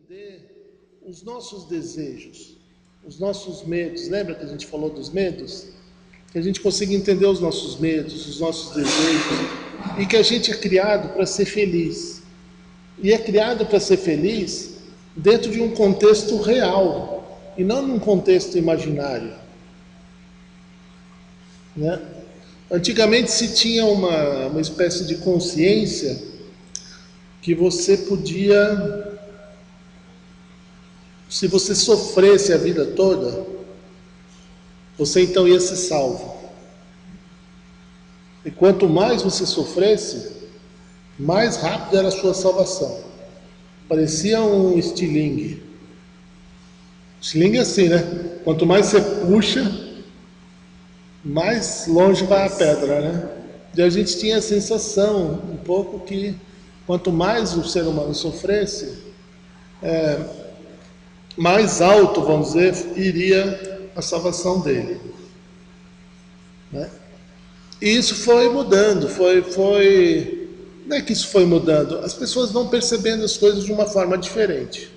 entender os nossos desejos, os nossos medos. Lembra que a gente falou dos medos? Que a gente consiga entender os nossos medos, os nossos desejos, e que a gente é criado para ser feliz. E é criado para ser feliz dentro de um contexto real, e não num contexto imaginário, né? Antigamente se tinha uma espécie de consciência que você podia, se você sofresse a vida toda, você então ia ser salvo. E quanto mais você sofresse, mais rápido era a sua salvação. Parecia um estilingue. Estilingue é assim, né? Quanto mais você puxa, mais longe vai a pedra, né? E a gente tinha a sensação um pouco que quanto mais o ser humano sofresse, mais alto, vamos dizer, iria a salvação dele, né? E isso foi mudando, não é que isso foi mudando, as pessoas vão percebendo as coisas de uma forma diferente.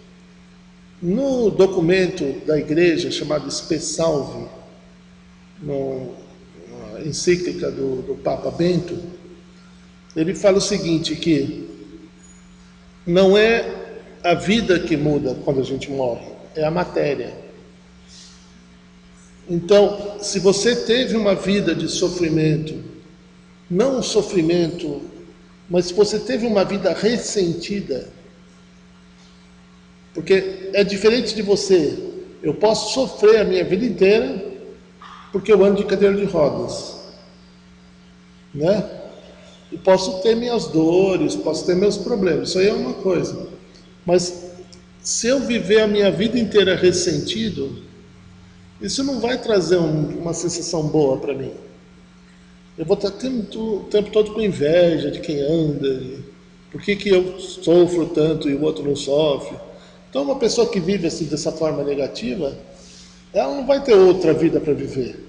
No documento da igreja chamado Spe Salvi, na encíclica do Papa Bento, ele fala o seguinte, que não é a vida que muda quando a gente morre, é a matéria. Então, se você teve uma vida de sofrimento, não um sofrimento, mas se você teve uma vida ressentida, porque é diferente de você, eu posso sofrer a minha vida inteira porque eu ando de cadeira de rodas, né? E posso ter minhas dores, posso ter meus problemas, isso aí é uma coisa. Mas se eu viver a minha vida inteira ressentido, isso não vai trazer uma sensação boa para mim. Eu vou estar o tempo todo com inveja de quem anda. Por que eu sofro tanto e o outro não sofre? Então uma pessoa que vive assim dessa forma negativa, ela não vai ter outra vida para viver.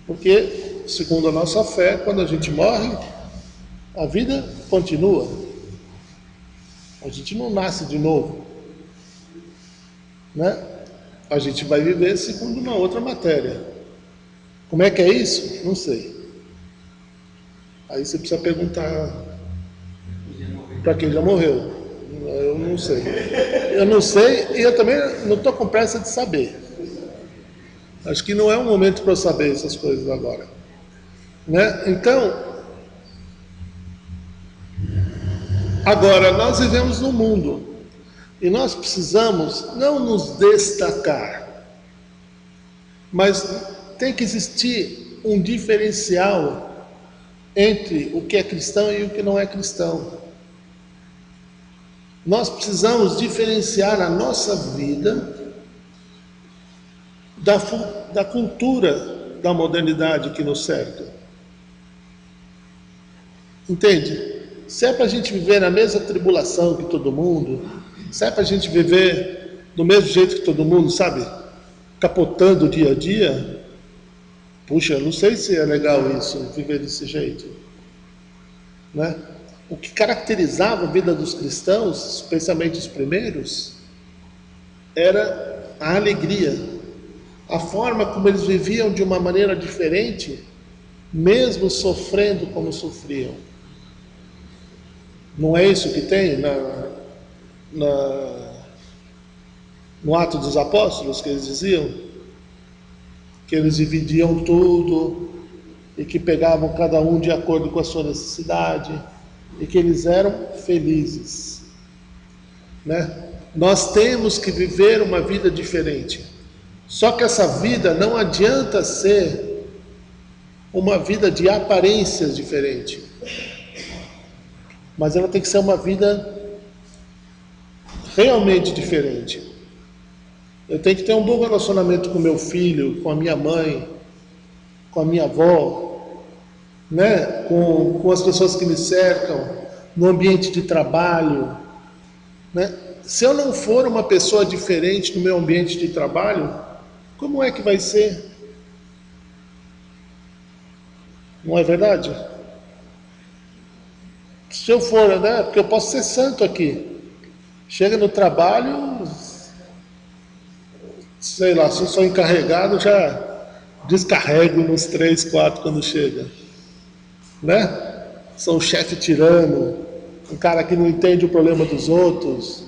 Porque, segundo a nossa fé, quando a gente morre, a vida continua. A gente não nasce de novo, né? A gente vai viver segundo uma outra matéria. Como é que é isso? Não sei. Aí você precisa perguntar para quem já morreu. Eu não sei. Eu não sei e eu também não estou com pressa de saber. Acho que não é um momento para eu saber essas coisas agora, né? Então, agora nós vivemos num mundo e nós precisamos não nos destacar, mas tem que existir um diferencial entre o que é cristão e o que não é cristão. Nós precisamos diferenciar a nossa vida da cultura da modernidade que nos cerca. Entende? Se é para a gente viver na mesma tribulação que todo mundo, se é para a gente viver do mesmo jeito que todo mundo, sabe? Capotando dia a dia, puxa, não sei se é legal isso, viver desse jeito, né? O que caracterizava a vida dos cristãos, especialmente os primeiros, era a alegria, a forma como eles viviam de uma maneira diferente, mesmo sofrendo como sofriam. Não é isso que tem no Ato dos Apóstolos, que eles diziam? Que eles dividiam tudo e que pegavam cada um de acordo com a sua necessidade e que eles eram felizes, né? Nós temos que viver uma vida diferente. Só que essa vida não adianta ser uma vida de aparências diferentes, mas ela tem que ser uma vida realmente diferente. Eu tenho que ter um bom relacionamento com meu filho, com a minha mãe, com a minha avó, né? com as pessoas que me cercam, no ambiente de trabalho, né? Se eu não for uma pessoa diferente no meu ambiente de trabalho, como é que vai ser? Não é verdade? Se eu for, né? Porque eu posso ser santo aqui. Chega no trabalho, sei lá, se eu sou encarregado, já descarrego nos 3, 4 quando chega, né? Sou um chefe tirano, um cara que não entende o problema dos outros,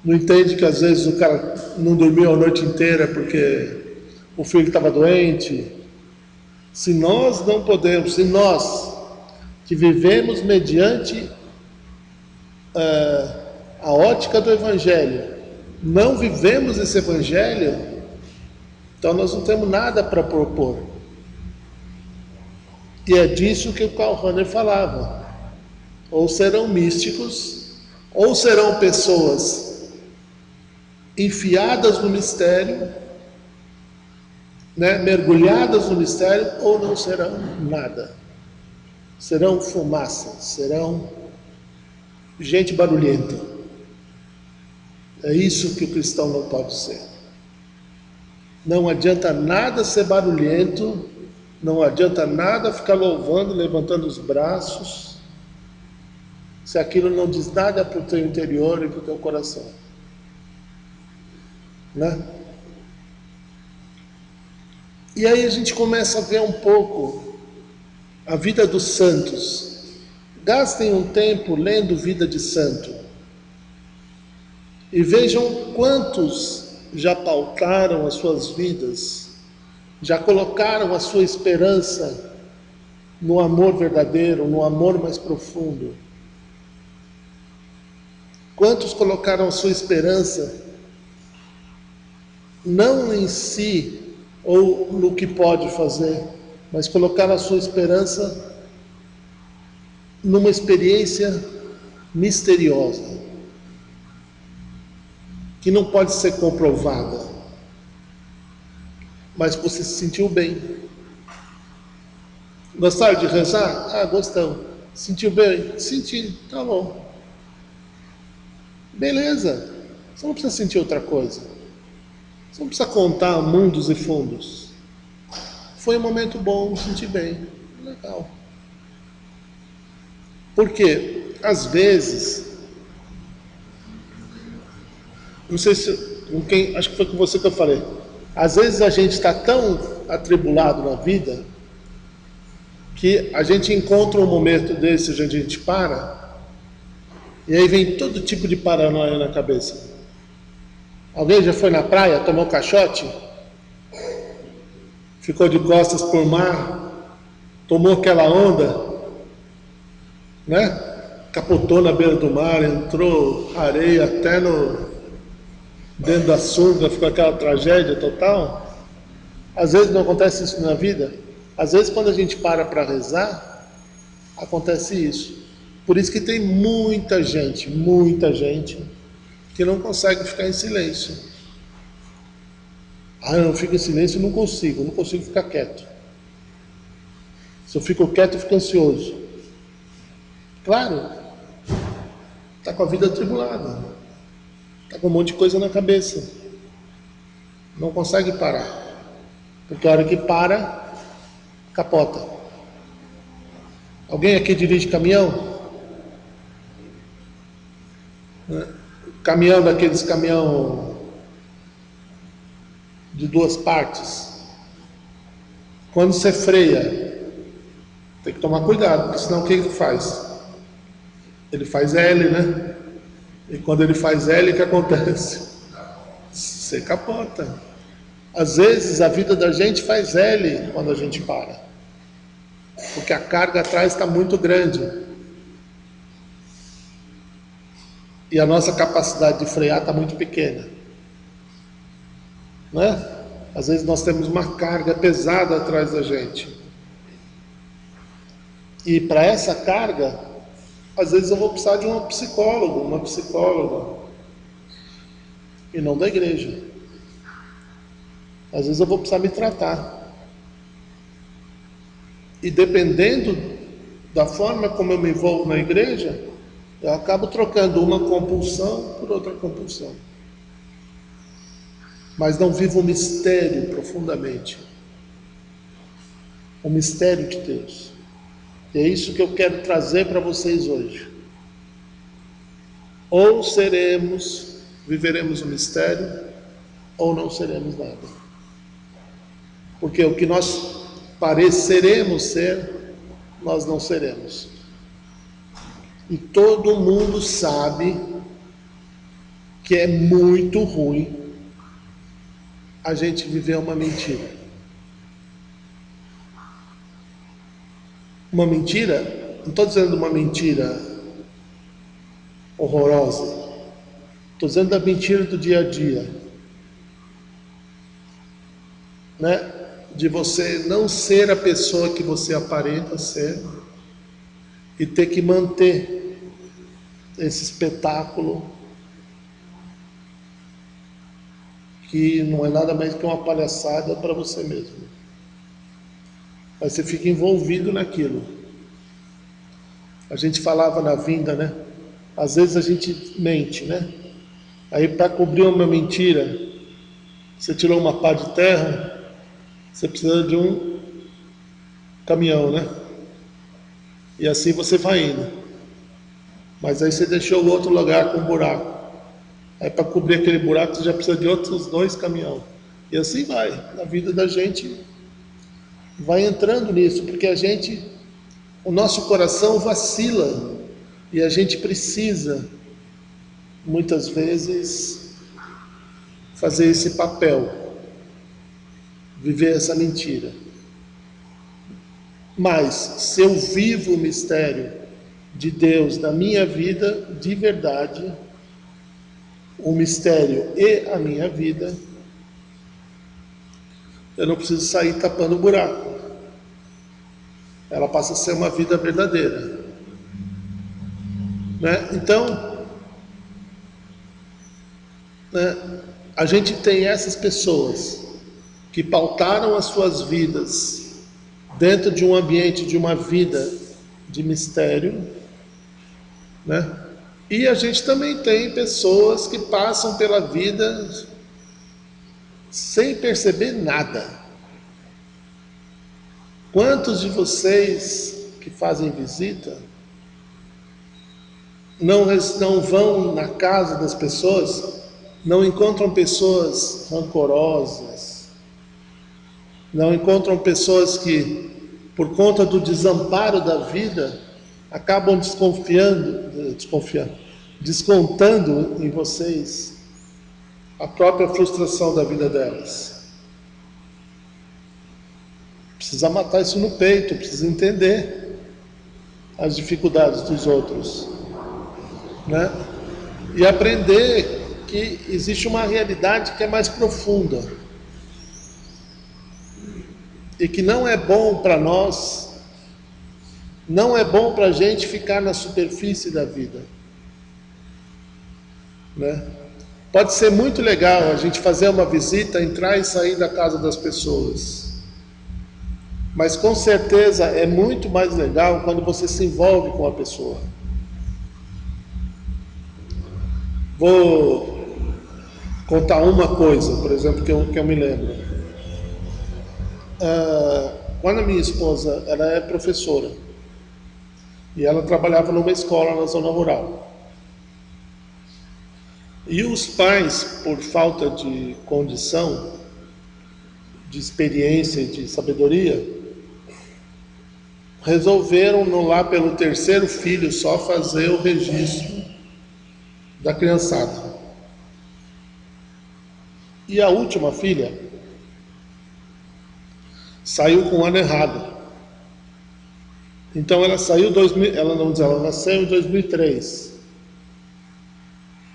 não entende que às vezes o cara não dormiu a noite inteira porque o filho estava doente. Se nós não podemos, se nós que vivemos mediante a ótica do Evangelho, não vivemos esse Evangelho, então nós não temos nada para propor. E é disso que o Karl Rahner falava. Ou serão místicos, ou serão pessoas enfiadas no mistério, né, mergulhadas no mistério, ou não serão nada. Serão fumaça, serão gente barulhenta. É isso que o cristão não pode ser. Não adianta nada ser barulhento, não adianta nada ficar louvando, levantando os braços, se aquilo não diz nada para o teu interior e para o teu coração. Né? E aí a gente começa a ver um pouco a vida dos santos. Gastem um tempo lendo Vida de Santo e vejam quantos já pautaram as suas vidas, já colocaram a sua esperança no amor verdadeiro, no amor mais profundo. Quantos colocaram a sua esperança não em si ou no que pode fazer, mas colocaram a sua esperança numa experiência misteriosa, que não pode ser comprovada, mas você se sentiu bem. Gostaram de rezar? Ah, gostamos. Sentiu bem? Senti, tá bom. Beleza, você não precisa sentir outra coisa. Você não precisa contar mundos e fundos. Foi um momento bom, me senti bem. Legal. Porque, às vezes, não sei se, acho que foi com você que eu falei, às vezes a gente está tão atribulado na vida que a gente encontra um momento desse onde a gente para e aí vem todo tipo de paranoia na cabeça. Alguém já foi na praia, tomou caixote, ficou de costas por mar, tomou aquela onda, né? Capotou na beira do mar, entrou areia até dentro da sunga, ficou aquela tragédia total. Às vezes não acontece isso na vida. Às vezes quando a gente para rezar, acontece isso. Por isso que tem muita gente que não consegue ficar em silêncio. Ah, eu não fico em silêncio, não consigo ficar quieto. Se eu fico quieto, eu fico ansioso. Claro, está com a vida atribulada, está com um monte de coisa na cabeça, não consegue parar, porque a hora que para, capota. Alguém aqui dirige caminhão? Caminhão daqueles caminhão de 2 partes. Quando você freia, tem que tomar cuidado, porque senão o que ele faz? Ele faz L, né? E quando ele faz L, o que acontece? Você capota. Às vezes a vida da gente faz L quando a gente para, porque a carga atrás está muito grande. E a nossa capacidade de frear está muito pequena. Né? Às vezes nós temos uma carga pesada atrás da gente. E para essa carga, às vezes eu vou precisar de um psicólogo, uma psicóloga. E não da igreja. Às vezes eu vou precisar me tratar. E dependendo da forma como eu me envolvo na igreja, eu acabo trocando uma compulsão por outra compulsão. Mas não vivo o mistério profundamente. O mistério de Deus. E é isso que eu quero trazer para vocês hoje. Ou viveremos o mistério, ou não seremos nada. Porque o que nós pareceremos ser, nós não seremos. E todo mundo sabe que é muito ruim a gente viver uma mentira. Uma mentira, não estou dizendo uma mentira horrorosa, estou dizendo da mentira do dia a dia, né? De você não ser a pessoa que você aparenta ser e ter que manter esse espetáculo que não é nada mais que uma palhaçada para você mesmo. Mas você fica envolvido naquilo. A gente falava na vinda, né? Às vezes a gente mente, né? Aí para cobrir uma mentira, você tirou uma pá de terra, você precisa de um caminhão, né? E assim você vai indo. Mas aí você deixou o outro lugar com um buraco. Aí para cobrir aquele buraco você já precisa de outros 2 caminhões. E assim vai. Na vida da gente vai entrando nisso, porque o nosso coração vacila. E a gente precisa, muitas vezes, fazer esse papel. Viver essa mentira. Mas se eu vivo o mistério de Deus na minha vida de verdade, o mistério e a minha vida, eu não preciso sair tapando o buraco. Ela passa a ser uma vida verdadeira, né? Então, né, a gente tem essas pessoas que pautaram as suas vidas dentro de um ambiente de uma vida de mistério, né? E a gente também tem pessoas que passam pela vida sem perceber nada. Quantos de vocês que fazem visita não vão na casa das pessoas, não encontram pessoas rancorosas, não encontram pessoas que, por conta do desamparo da vida, acabam descontando em vocês a própria frustração da vida delas. Precisa matar isso no peito, precisa entender as dificuldades dos outros, né? E aprender que existe uma realidade que é mais profunda e que não é bom para nós, não é bom para a gente ficar na superfície da vida, né? Pode ser muito legal a gente fazer uma visita, entrar e sair da casa das pessoas, mas com certeza é muito mais legal quando você se envolve com a pessoa. Vou contar uma coisa, por exemplo, que eu me lembro. Quando a minha esposa, ela é professora, e ela trabalhava numa escola na zona rural. E os pais, por falta de condição, de experiência e de sabedoria, resolveram, lá pelo 3º filho, só fazer o registro da criançada. E a última filha saiu com o ano errado. Então ela nasceu em 2003.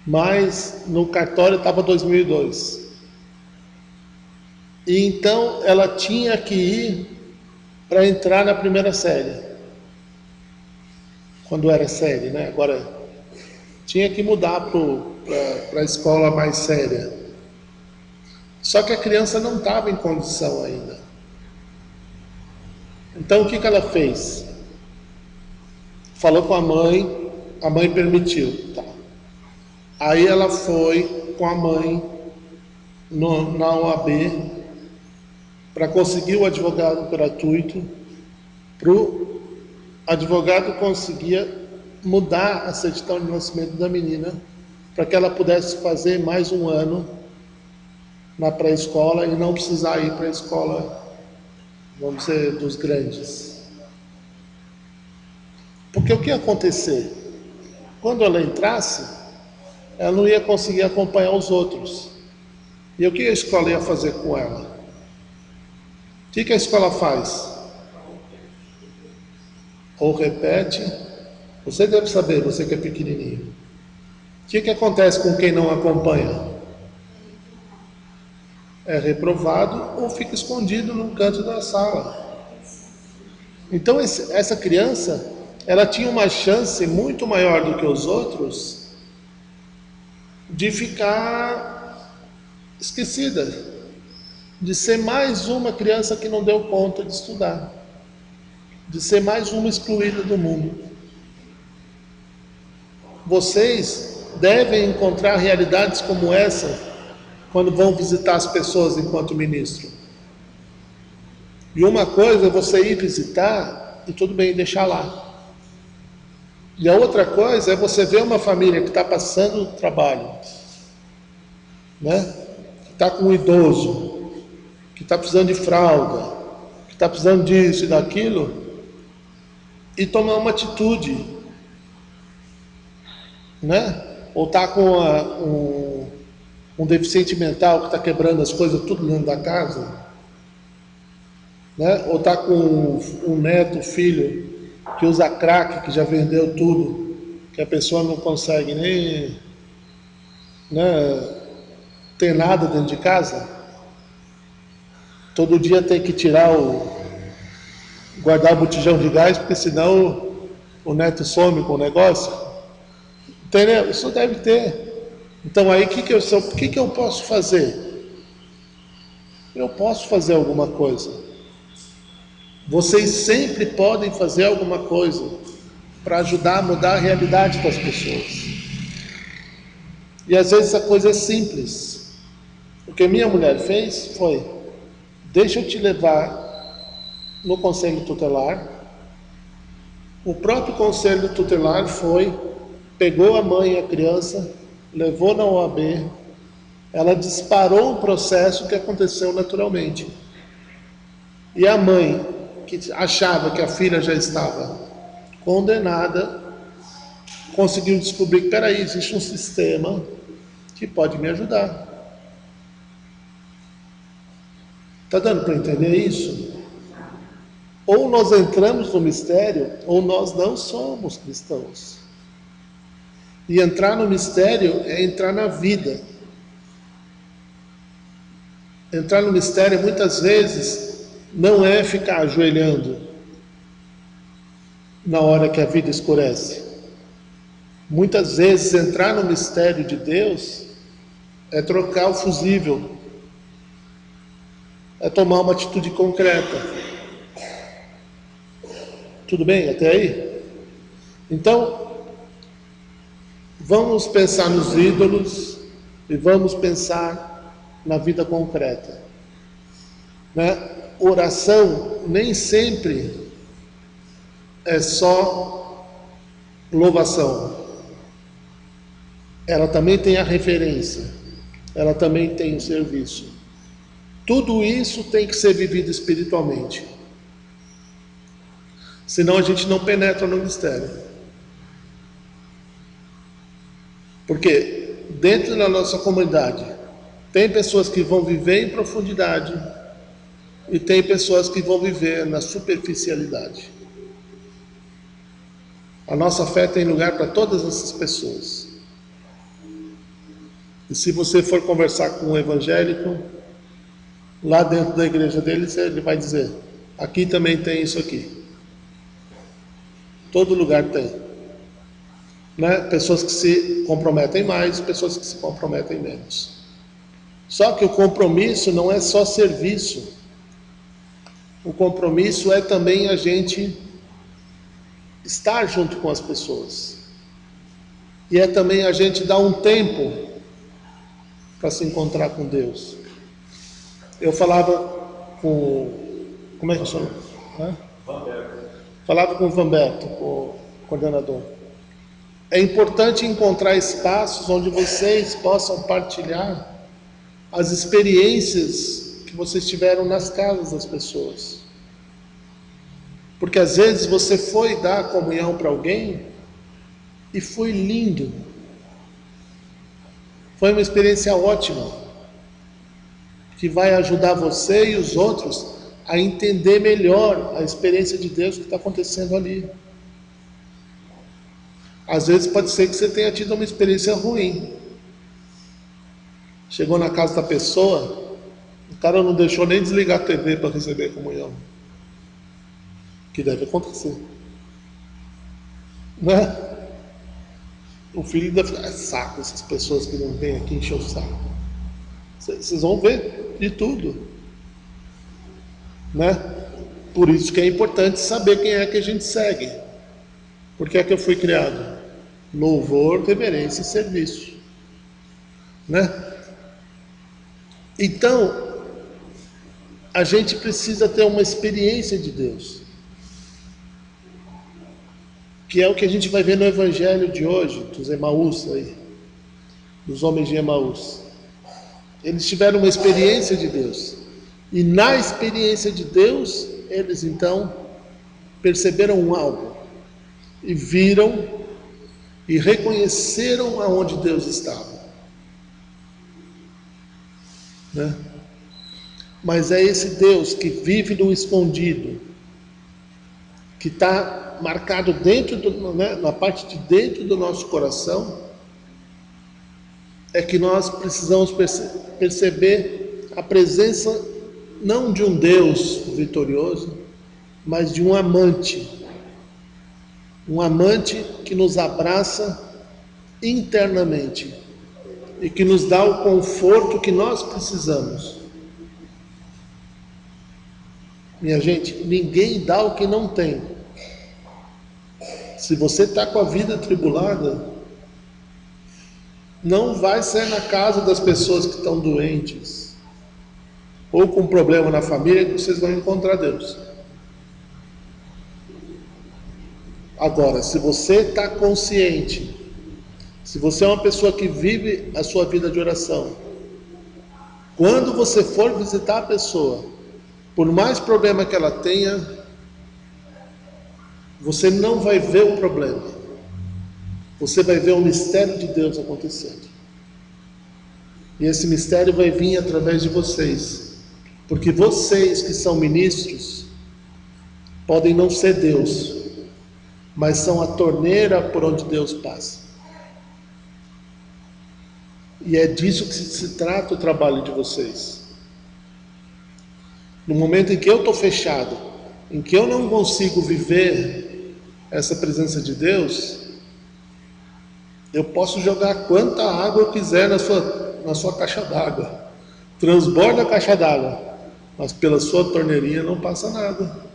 Mas no cartório estava 2002. E então ela tinha que ir para entrar na primeira série. Quando era série, né? Agora tinha que mudar para a escola mais séria. Só que a criança não estava em condição ainda. Então o que ela fez? Falou com a mãe permitiu. Tá. Aí ela foi com a mãe na OAB para conseguir o advogado gratuito, para o advogado conseguir mudar a certidão de nascimento da menina para que ela pudesse fazer mais um ano na pré-escola e não precisar ir para a escola, vamos dizer, dos grandes. Porque o que ia acontecer? Quando ela entrasse, ela não ia conseguir acompanhar os outros. E o que a escola ia fazer com ela? O que a escola faz? Ou repete, você deve saber, você que é pequenininho. O que acontece com quem não acompanha? É reprovado ou fica escondido num canto da sala. Então essa criança, ela tinha uma chance muito maior do que os outros de ficar esquecida, de ser mais uma criança que não deu conta de estudar, de ser mais uma excluída do mundo. Vocês devem encontrar realidades como essa quando vão visitar as pessoas enquanto ministro. E uma coisa é você ir visitar e tudo bem, deixar lá. E a outra coisa é você ver uma família que está passando trabalho, né? Que está com um idoso, que está precisando de fralda, que está precisando disso e daquilo, e tomar uma atitude, né? Ou está com um deficiente mental que está quebrando as coisas tudo dentro da casa, né? Ou está com um neto, filho, que usa crack, que já vendeu tudo, que a pessoa não consegue nem, né, ter nada dentro de casa. Todo dia tem que guardar o botijão de gás, porque senão o neto some com o negócio. Entendeu? Isso deve ter. Então aí o que eu posso fazer? Eu posso fazer alguma coisa. Vocês sempre podem fazer alguma coisa para ajudar a mudar a realidade das pessoas. E às vezes a coisa é simples. O que minha mulher fez foi: deixa eu te levar no conselho tutelar. O próprio conselho tutelar pegou a mãe e a criança, levou na OAB, ela disparou um processo que aconteceu naturalmente. E a mãe, que achava que a filha já estava condenada, conseguiu descobrir que, peraí, existe um sistema que pode me ajudar. Está dando para entender isso? Ou nós entramos no mistério, ou nós não somos cristãos. E entrar no mistério é entrar na vida. Entrar no mistério, muitas vezes, não é ficar ajoelhando na hora que a vida escurece. Muitas vezes, entrar no mistério de Deus é trocar o fusível, é tomar uma atitude concreta. Tudo bem até aí? Então, vamos pensar nos ídolos e vamos pensar na vida concreta, né? Oração nem sempre é só louvação. Ela também tem a referência, ela também tem o serviço. Tudo isso tem que ser vivido espiritualmente. Senão a gente não penetra no mistério. Porque dentro da nossa comunidade tem pessoas que vão viver em profundidade e tem pessoas que vão viver na superficialidade. A nossa fé tem lugar para todas essas pessoas. E se você for conversar com um evangélico, lá dentro da igreja deles, ele vai dizer: aqui também tem isso aqui. Todo lugar tem, né? Pessoas que se comprometem mais, pessoas que se comprometem menos. Só que o compromisso não é só serviço. O compromisso é também a gente estar junto com as pessoas. E é também a gente dar um tempo para se encontrar com Deus. Eu falava com... Como é que eu chamo? Falava com o Vanberto, o coordenador. É importante encontrar espaços onde vocês possam partilhar as experiências que vocês tiveram nas casas das pessoas. Porque às vezes você foi dar comunhão para alguém e foi lindo. Foi uma experiência ótima, que vai ajudar você e os outros a entender melhor a experiência de Deus que está acontecendo ali. Às vezes pode ser que você tenha tido uma experiência ruim. Chegou na casa da pessoa, o cara não deixou nem desligar a TV para receber a comunhão. Que deve acontecer. Né? O filho deve ficar, saco essas pessoas que não vêm aqui encher o saco. Vocês vão ver de tudo. Né? Por isso que é importante saber quem é que a gente segue. Por que é que eu fui criado? Louvor, reverência e serviço. Né? Então, a gente precisa ter uma experiência de Deus. Que é o que a gente vai ver no Evangelho de hoje, dos Emaús aí, dos homens de Emaús. Eles tiveram uma experiência de Deus. E na experiência de Deus, eles então perceberam algo. E viram e reconheceram aonde Deus estava. Né? Mas é esse Deus que vive no escondido, que está marcado dentro na parte de dentro do nosso coração, é que nós precisamos perceber a presença não de um Deus vitorioso, mas de um amante que nos abraça internamente e que nos dá o conforto que nós precisamos. Minha gente, ninguém dá o que não tem. Se você está com a vida atribulada, não vai ser na casa das pessoas que estão doentes ou com problema na família que vocês vão encontrar Deus. Agora, se você está consciente, se você é uma pessoa que vive a sua vida de oração, quando você for visitar a pessoa, por mais problema que ela tenha, você não vai ver o problema. Você vai ver o mistério de Deus acontecendo. E esse mistério vai vir através de vocês. Porque vocês que são ministros, podem não ser Deus, mas são a torneira por onde Deus passa. E é disso que se trata o trabalho de vocês. No momento em que eu estou fechado, em que eu não consigo viver essa presença de Deus, eu posso jogar quanta água eu quiser na sua caixa d'água. Transborda a caixa d'água, mas pela sua torneirinha não passa nada.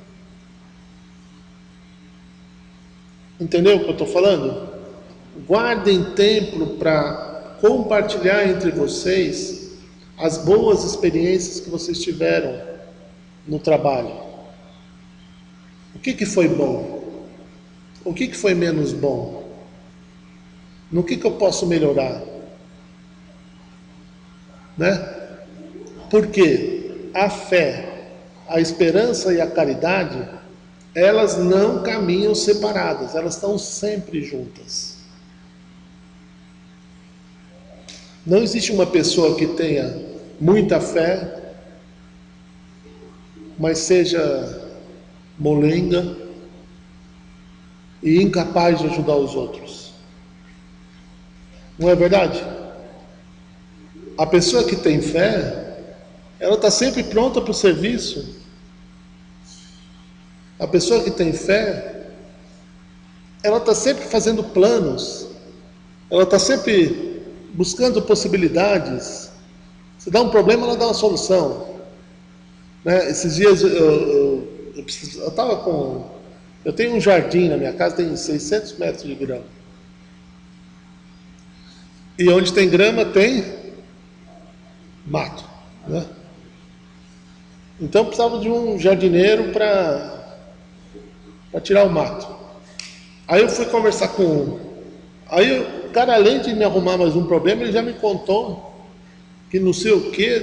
Entendeu o que eu estou falando? Guardem tempo para compartilhar entre vocês as boas experiências que vocês tiveram no trabalho. O que foi bom? O que foi menos bom? No que eu posso melhorar? Né? Porque a fé, a esperança e a caridade, elas não caminham separadas, elas estão sempre juntas. Não existe uma pessoa que tenha muita fé, mas seja molenga e incapaz de ajudar os outros. Não é verdade? A pessoa que tem fé, ela está sempre pronta para o serviço. A pessoa que tem fé, ela está sempre fazendo planos, ela está sempre buscando possibilidades. Se dá um problema, ela dá uma solução. Né? Esses dias eu tenho um jardim na minha casa, tem 600 metros de grama. E onde tem grama tem mato. Né? Então eu precisava de um jardineiro para tirar o mato. Aí eu fui conversar com Aí o cara, além de me arrumar mais um problema, ele já me contou que não sei o quê,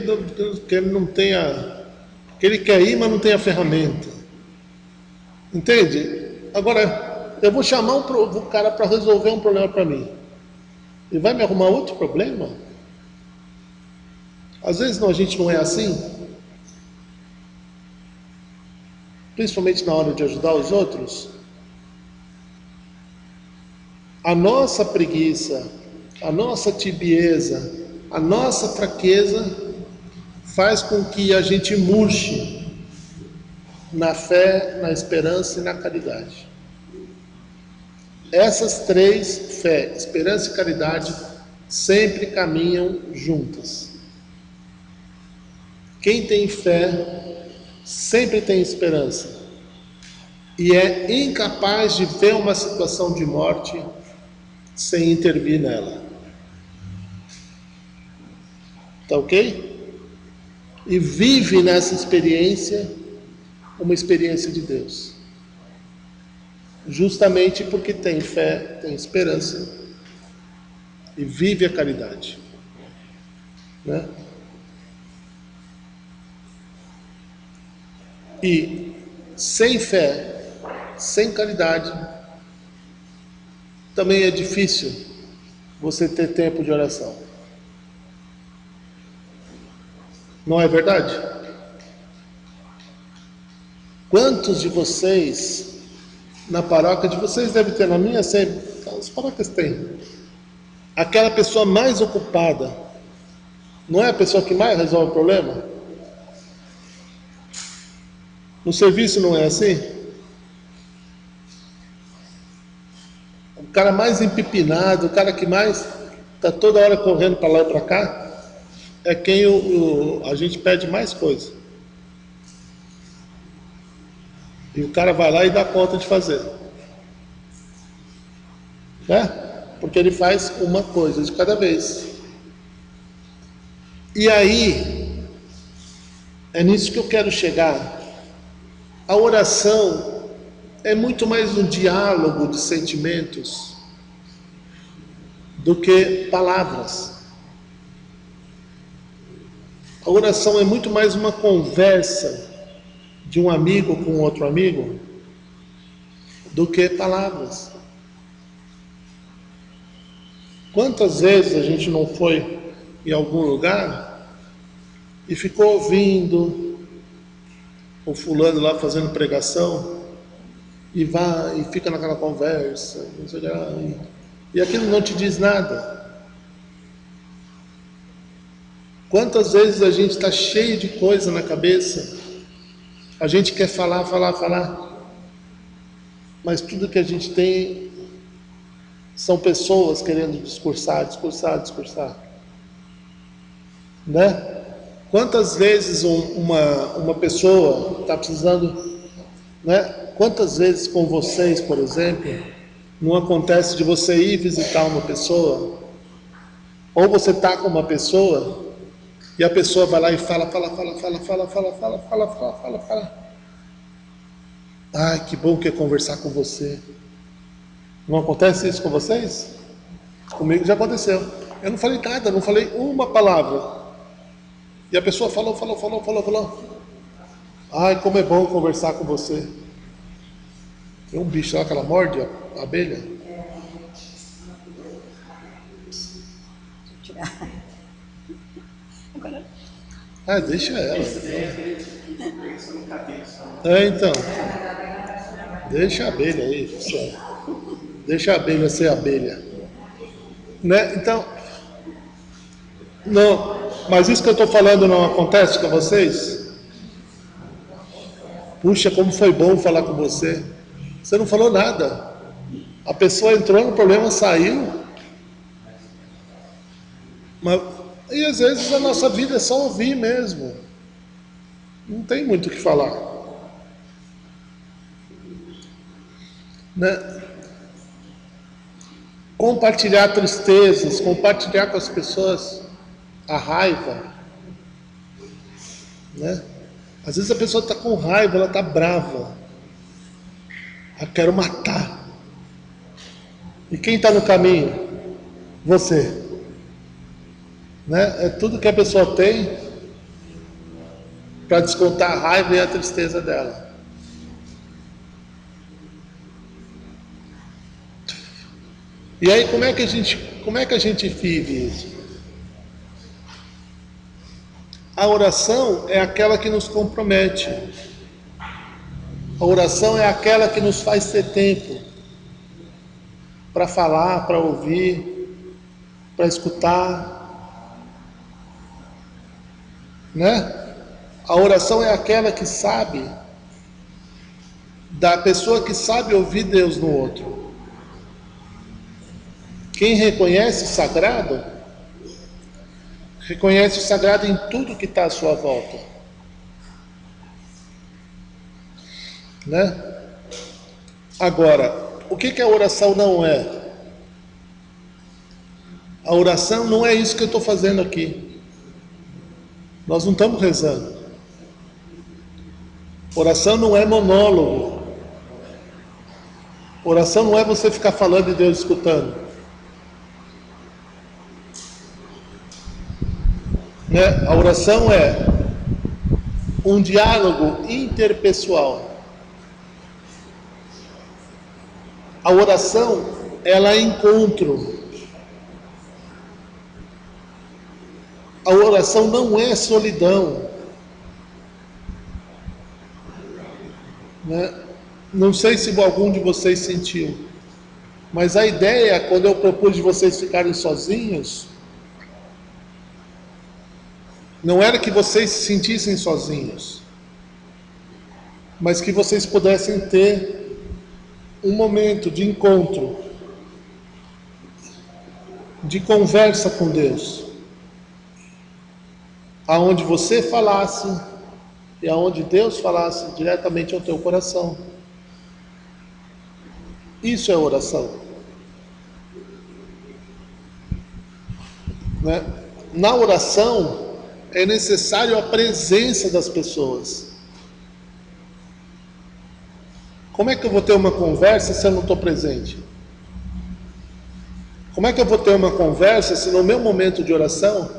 que ele não tenha, que ele quer ir, mas não tem a ferramenta. Entende? Agora, eu vou chamar um cara para resolver um problema para mim. Ele vai me arrumar outro problema? Às vezes não, a gente não é assim, principalmente na hora de ajudar os outros. A nossa preguiça, a nossa tibieza, a nossa fraqueza faz com que a gente murche na fé, na esperança e na caridade. Essas três, fé, esperança e caridade, sempre caminham juntas. Quem tem fé sempre tem esperança e é incapaz de ver uma situação de morte sem intervir nela. Tá ok? E vive nessa experiência uma experiência de Deus. Justamente porque tem fé, tem esperança e vive a caridade. Né? E sem fé, sem caridade, também é difícil você ter tempo de oração. Não é verdade? Quantos de vocês, na paróquia de vocês devem ter, na minha sempre, as paróquias têm, aquela pessoa mais ocupada, não é a pessoa que mais resolve o problema? No serviço não é assim? O cara mais empipinado, o cara que mais está toda hora correndo para lá e para cá, é quem a gente pede mais coisa. E o cara vai lá e dá conta de fazer. Né? Porque ele faz uma coisa de cada vez. E aí, é nisso que eu quero chegar. A oração é muito mais um diálogo de sentimentos do que palavras. A oração é muito mais uma conversa de um amigo com outro amigo do que palavras. Quantas vezes a gente não foi em algum lugar e ficou ouvindo o fulano lá fazendo pregação e vai e fica naquela conversa, não sei lá, e aquilo não te diz nada. Quantas vezes a gente está cheio de coisa na cabeça, a gente quer falar, mas tudo que a gente tem são pessoas querendo discursar, né? Quantas vezes uma pessoa está precisando, né? Quantas vezes com vocês, por exemplo, não acontece de você ir visitar uma pessoa, ou você está com uma pessoa e a pessoa vai lá e fala. Ai, que bom que é conversar com você. Não acontece isso com vocês? Comigo já aconteceu. Eu não falei nada, não falei uma palavra. E a pessoa falou. Ai, como é bom conversar com você. Tem um bicho lá que ela morde, a abelha. Deixa eu tirar. Agora. Ah, deixa ela. Então. Deixa a abelha aí, pessoal. Deixa a abelha ser abelha. Né? Então, não, mas isso que eu estou falando não acontece com vocês? Puxa, como foi bom falar com você. Você não falou nada. A pessoa entrou no problema, saiu. E às vezes a nossa vida é só ouvir mesmo. Não tem muito o que falar. Né? Compartilhar tristezas, compartilhar com as pessoas a raiva. Né? Às vezes a pessoa está com raiva, ela está brava. Eu quero matar. E quem está no caminho? Você. Né? É tudo que a pessoa tem para descontar a raiva e a tristeza dela. E aí como é que a gente vive isso? A oração é aquela que nos compromete. A oração é aquela que nos faz ter tempo para falar, para ouvir, para escutar, né? A oração é aquela que sabe, da pessoa que sabe ouvir Deus no outro. Quem reconhece o sagrado, reconhece o sagrado em tudo que está à sua volta, né? Agora, o que a oração não é? A oração não é isso que eu estou fazendo aqui. Nós não estamos rezando. Oração não é monólogo. Oração não é você ficar falando e Deus escutando. Né? A oração é um diálogo interpessoal. A oração, ela é encontro. A oração não é solidão. Né? Não sei se algum de vocês sentiu, mas a ideia, quando eu propus de vocês ficarem sozinhos, não era que vocês se sentissem sozinhos, mas que vocês pudessem ter um momento de encontro, de conversa com Deus, aonde você falasse e aonde Deus falasse diretamente ao teu coração. Isso é oração, né? Na oração é necessário a presença das pessoas. Como é que eu vou ter uma conversa se eu não estou presente? Como é que eu vou ter uma conversa se no meu momento de oração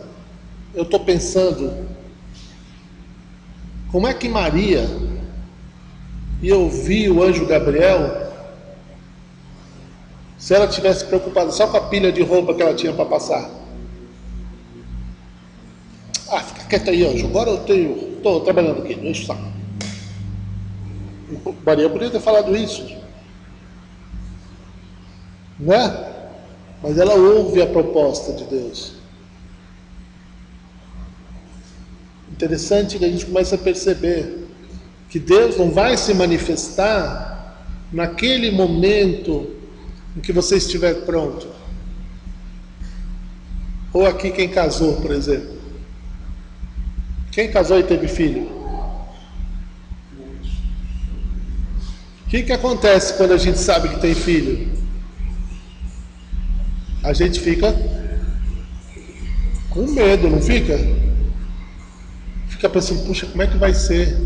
eu estou pensando? Como é que Maria ia ouvir o anjo Gabriel se ela tivesse preocupada só com a pilha de roupa que ela tinha para passar? Ah, fica quieta aí, anjo, agora eu estou trabalhando aqui, não enche o saco. Maria poderia ter falado isso, né? Mas ela ouve a proposta de Deus. Interessante que a gente começa a perceber que Deus não vai se manifestar naquele momento em que você estiver pronto. Ou aqui quem casou, por exemplo. Quem casou e teve filho? O que acontece quando a gente sabe que tem filho? A gente fica com medo, não fica? Fica pensando, puxa, como é que vai ser?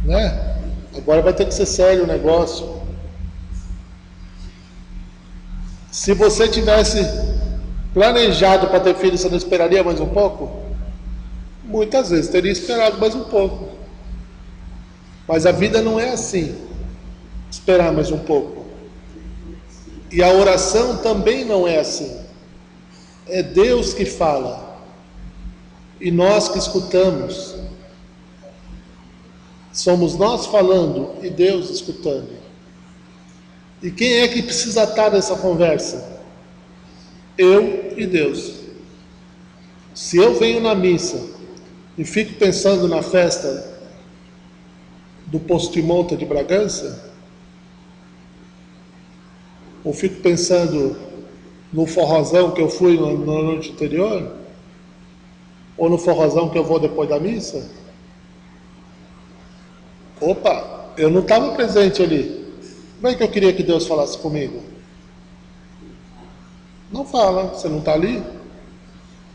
Né? Agora vai ter que ser sério o negócio. Se você tivesse planejado para ter filho, você não esperaria mais um pouco? Muitas vezes teria esperado mais um pouco. Mas a vida não é assim, esperar mais um pouco. E a oração também não é assim. É Deus que fala e nós que escutamos. Somos nós falando e Deus escutando. E quem é que precisa estar nessa conversa? Eu e Deus. Se eu venho na missa e fico pensando na festa do Poço de Monta de Bragança, ou fico pensando no forrozão que eu fui na noite anterior, ou no forrozão que eu vou depois da missa, opa, eu não estava presente ali. Como é que eu queria que Deus falasse comigo? Não fala, você não está ali.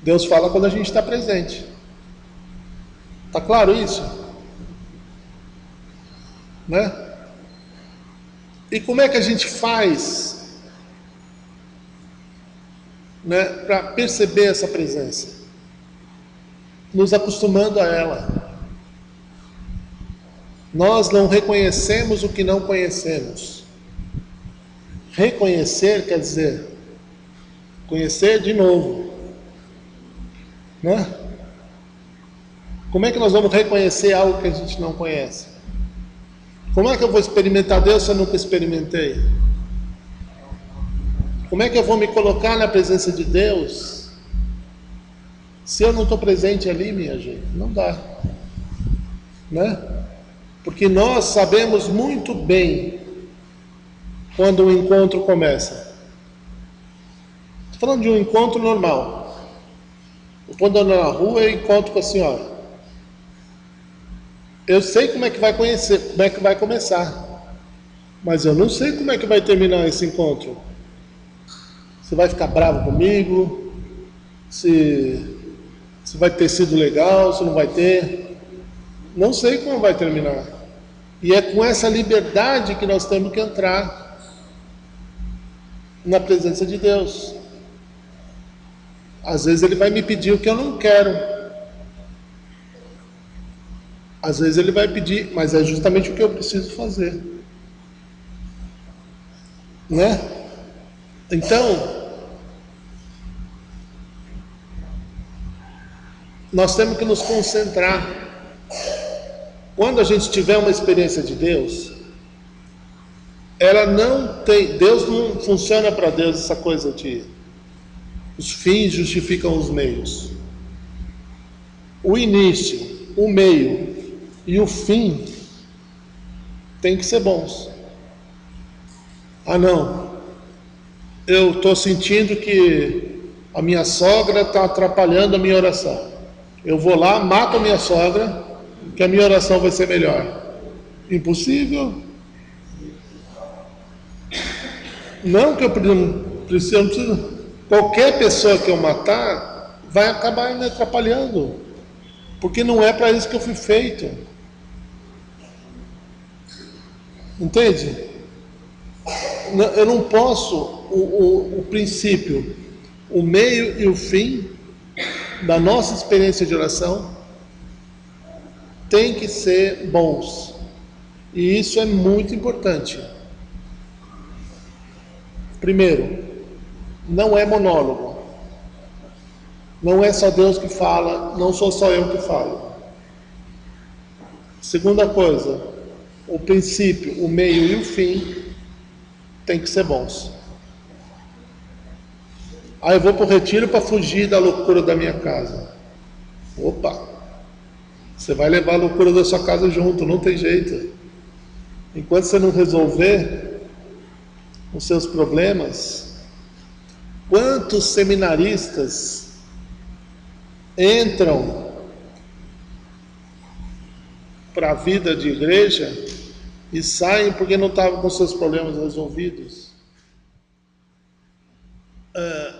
Deus fala quando a gente está presente. Está claro isso? Né? E como é que a gente faz, né, para perceber essa presença? Nos acostumando a ela. Nós não reconhecemos o que não conhecemos. Reconhecer quer dizer conhecer de novo, né? Como é que nós vamos reconhecer algo que a gente não conhece? Como é que eu vou experimentar Deus se eu nunca experimentei? Como é que eu vou me colocar na presença de Deus se eu não estou presente ali, minha gente? Não dá, né? Porque nós sabemos muito bem quando o encontro começa. Estou falando de um encontro normal. Quando eu ando na rua, eu encontro com a senhora. Eu sei como é que vai conhecer, como é que vai começar, mas eu não sei como é que vai terminar esse encontro. Você vai ficar bravo comigo? Se vai ter sido legal, se não vai ter? Não sei como vai terminar. E é com essa liberdade que nós temos que entrar na presença de Deus. Às vezes Ele vai me pedir o que eu não quero. Às vezes Ele vai pedir, mas é justamente o que eu preciso fazer, né? Então, nós temos que nos concentrar. Quando a gente tiver uma experiência de Deus, ela não tem, Deus não funciona para Deus essa coisa de os fins justificam os meios. O início, o meio e o fim tem que ser bons. Ah, não, eu estou sentindo que a minha sogra está atrapalhando a minha oração. Eu vou lá, mato a minha sogra, que a minha oração vai ser melhor. Impossível. Não que eu preciso. Qualquer pessoa que eu matar vai acabar me atrapalhando, porque não é para isso que eu fui feito. Entende? Eu não posso, o princípio, o meio e o fim da nossa experiência de oração tem que ser bons. E isso é muito importante. Primeiro, não é monólogo. Não é só Deus que fala, não sou só eu que falo. Segunda coisa, o princípio, o meio e o fim tem que ser bons. Ah, eu vou para o retiro para fugir da loucura da minha casa. Opa! Você vai levar a loucura da sua casa junto, não tem jeito. Enquanto você não resolver os seus problemas, quantos seminaristas entram para a vida de igreja e saem porque não estavam com seus problemas resolvidos?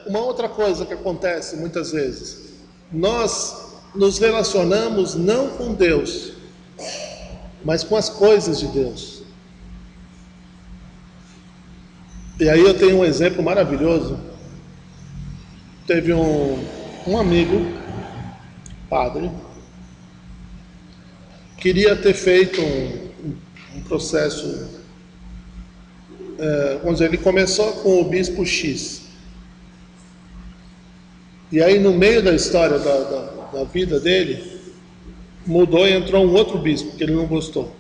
Uma outra coisa que acontece muitas vezes, nós nos relacionamos não com Deus, mas com as coisas de Deus. E aí eu tenho um exemplo maravilhoso. Teve um amigo, padre, queria ter feito um processo, vamos dizer, ele começou com o bispo X. E aí no meio da história da vida dele, mudou e entrou um outro bispo, que ele não gostou.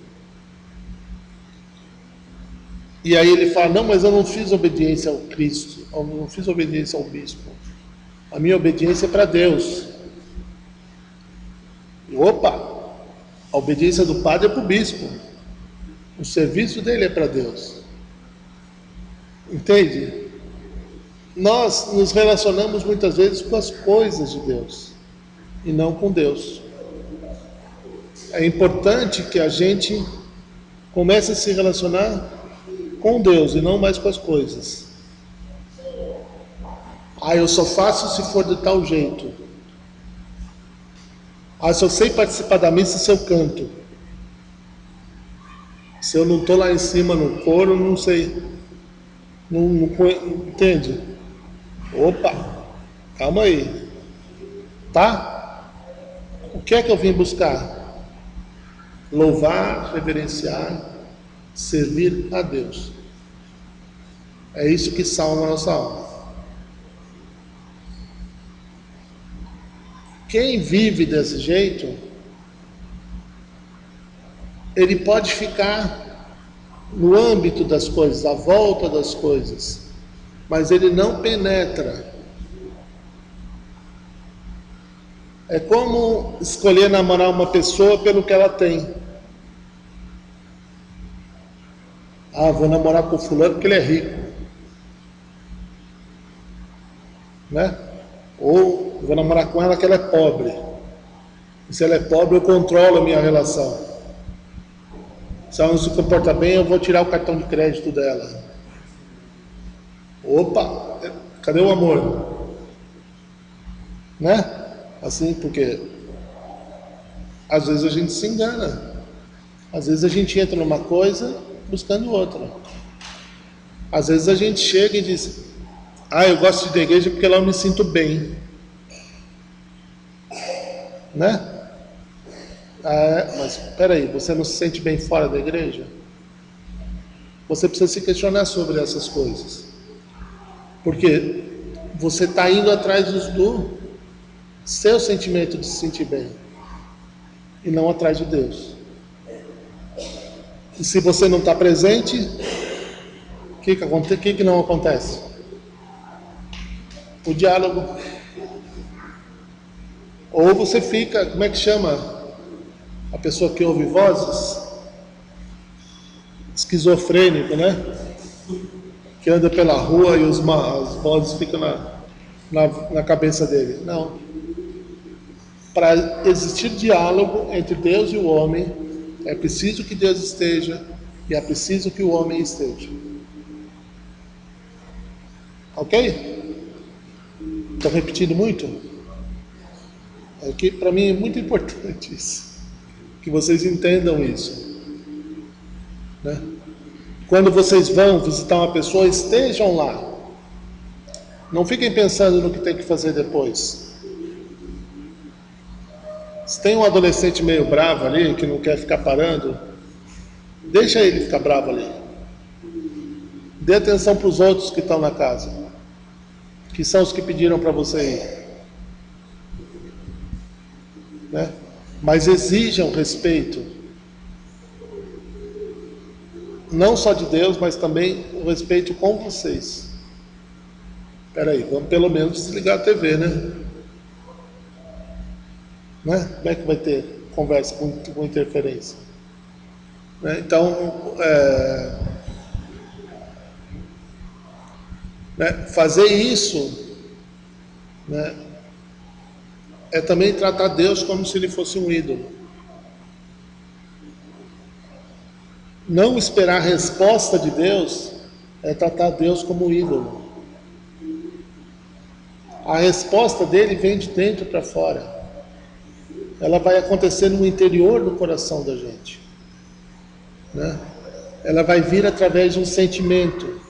E aí ele fala, não, mas eu não fiz obediência ao Cristo, eu não fiz obediência ao bispo. A minha obediência é para Deus. E, opa, a obediência do padre é para o bispo. O serviço dele é para Deus. Entende? Nós nos relacionamos muitas vezes com as coisas de Deus e não com Deus. É importante que a gente comece a se relacionar com Deus e não mais com as coisas. Ah, eu só faço se for de tal jeito. Ah, se eu sei participar da missa se eu canto. Se eu não estou lá em cima no coro, não sei. Não entende? Opa, calma aí. Tá? O que é que eu vim buscar? Louvar, reverenciar, servir a Deus. É isso que salva a nossa alma. Quem vive desse jeito, ele pode ficar no âmbito das coisas, à volta das coisas, mas ele não penetra. É como escolher namorar uma pessoa pelo que ela tem. Ah, vou namorar com o fulano porque ele é rico, né? Ou vou namorar com ela porque ela é pobre. E se ela é pobre, eu controlo a minha relação. Se ela não se comporta bem, eu vou tirar o cartão de crédito dela. Opa, cadê o amor? Né? Assim, porque às vezes a gente se engana. Às vezes a gente entra numa coisa buscando outra. Às vezes a gente chega e diz: ah, eu gosto de ir da igreja porque lá eu me sinto bem. Né? Ah, mas peraí, você não se sente bem fora da igreja? Você precisa se questionar sobre essas coisas. Porque você está indo atrás do seu sentimento de se sentir bem. E não atrás de Deus. E se você não está presente, o que não acontece? O diálogo. Ou você fica, como é que chama a pessoa que ouve vozes? Esquizofrênico, né? Que anda pela rua e as vozes ficam na cabeça dele. Não. Para existir diálogo entre Deus e o homem, é preciso que Deus esteja e é preciso que o homem esteja. Ok? Estou repetindo muito? É que para mim é muito importante isso. Que vocês entendam isso. Né? Quando vocês vão visitar uma pessoa, estejam lá. Não fiquem pensando no que tem que fazer depois. Se tem um adolescente meio bravo ali, que não quer ficar parando, deixa ele ficar bravo ali. Dê atenção para os outros que estão na casa, que são os que pediram para você ir. Né? Mas exijam respeito, não só de Deus, mas também o respeito com vocês. Espera aí, vamos pelo menos desligar a TV, né? Como é que vai ter conversa com interferência? Né? Então, fazer isso, né, é também tratar Deus como se ele fosse um ídolo. Não esperar a resposta de Deus é tratar Deus como um ídolo. A resposta dele vem de dentro para fora. Ela vai acontecer no interior do coração da gente. Né? Ela vai vir através de um sentimento.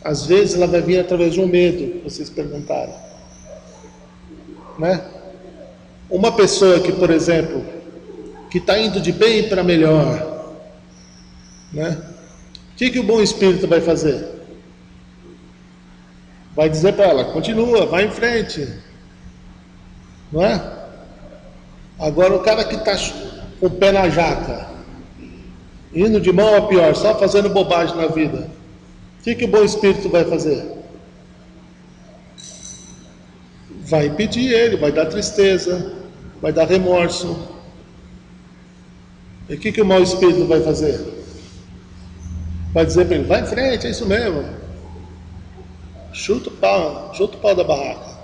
Às vezes ela vai vir através de um medo, vocês perguntaram. Né? Uma pessoa que, por exemplo, que está indo de bem para melhor, né? O que o bom espírito vai fazer? Vai dizer para ela: continua, vai em frente. Não é? Agora o cara que está com o pé na jaca, indo de mal a pior, só fazendo bobagem na vida, o que o bom espírito vai fazer? Vai impedir ele, vai dar tristeza, vai dar remorso. E o que o mau espírito vai fazer? Vai dizer para ele: vai em frente, é isso mesmo. Chuta o pau da barraca.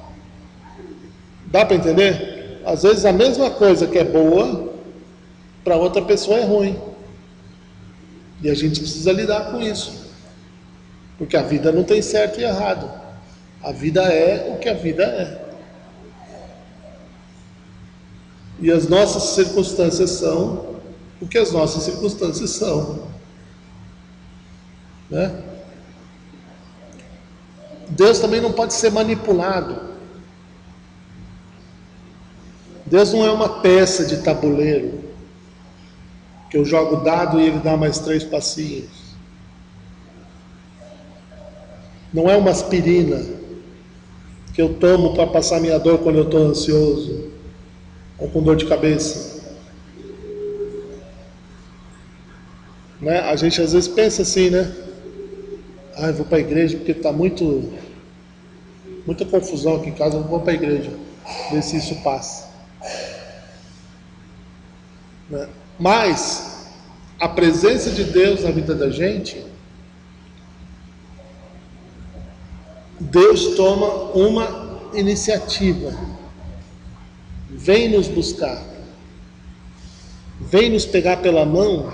Dá para entender? Às vezes a mesma coisa que é boa, para outra pessoa é ruim. E a gente precisa lidar com isso. Porque a vida não tem certo e errado. A vida é o que a vida é. E as nossas circunstâncias são o que as nossas circunstâncias são, né? Deus também não pode ser manipulado. Deus não é uma peça de tabuleiro que eu jogo o dado e ele dá mais 3 passinhos. Não é uma aspirina que eu tomo para passar minha dor quando eu estou ansioso ou com dor de cabeça. Né? A gente às vezes pensa assim, né? Ah, eu vou para a igreja porque está muita confusão aqui em casa, eu vou para a igreja, ver se isso passa. Né? Mas a presença de Deus na vida da gente, Deus toma uma iniciativa, vem nos buscar, vem nos pegar pela mão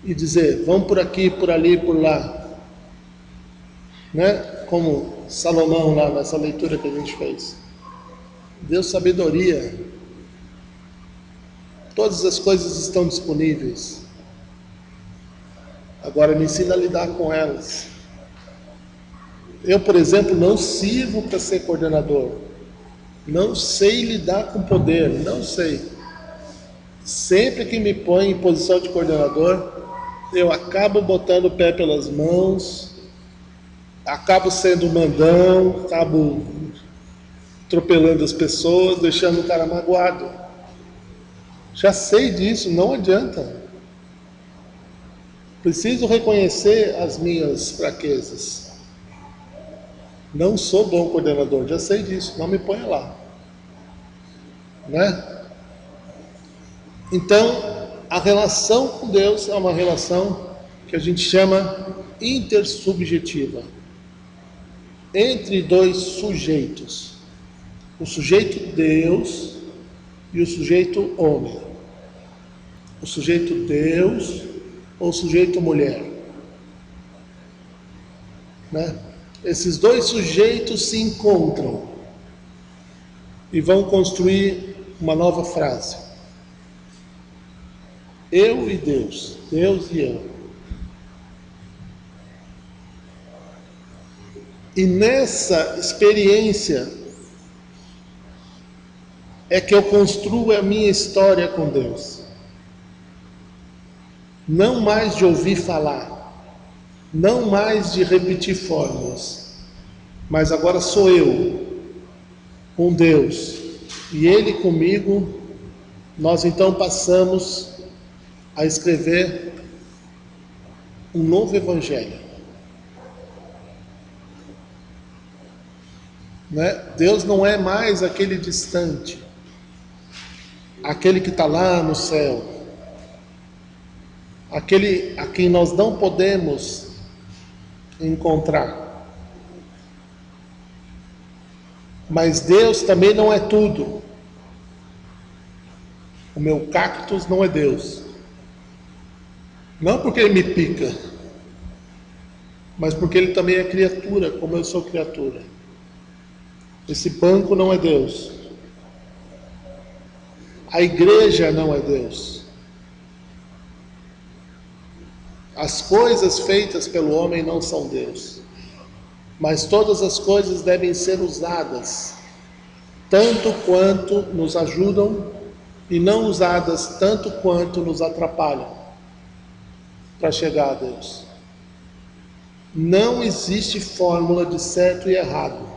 e dizer, vamos por aqui, por ali, por lá, né? Como Salomão lá nessa leitura que a gente fez, Deus sabedoria, todas as coisas estão disponíveis, agora me ensina a lidar com elas. Eu, por exemplo, não sirvo para ser coordenador, não sei lidar com poder, não sei. Sempre que me põe em posição de coordenador, eu acabo botando o pé pelas mãos, acabo sendo mandão, acabo atropelando as pessoas, deixando o cara magoado. Já sei disso, não adianta. Preciso reconhecer as minhas fraquezas. Não sou bom coordenador, já sei disso, não me ponha lá. Né? Então, a relação com Deus é uma relação que a gente chama intersubjetiva, entre 2 sujeitos, o sujeito Deus e o sujeito homem, o sujeito Deus ou o sujeito mulher, né? Esses 2 sujeitos se encontram e vão construir uma nova frase. Eu e Deus, Deus e eu. E nessa experiência é que eu construo a minha história com Deus. Não mais de ouvir falar, não mais de repetir fórmulas, mas agora sou eu com Deus e Ele comigo. Nós então passamos a escrever um novo evangelho, né? Deus não é mais aquele distante, aquele que está lá no céu, aquele a quem nós não podemos encontrar. Mas Deus também não é tudo. O meu cactus não é Deus. Não porque ele me pica, mas porque ele também é criatura, como eu sou criatura. Esse banco não é Deus. A igreja não é Deus. As coisas feitas pelo homem não são Deus. Mas todas as coisas devem ser usadas, tanto quanto nos ajudam, e não usadas tanto quanto nos atrapalham, para chegar a Deus. Não existe fórmula de certo e errado.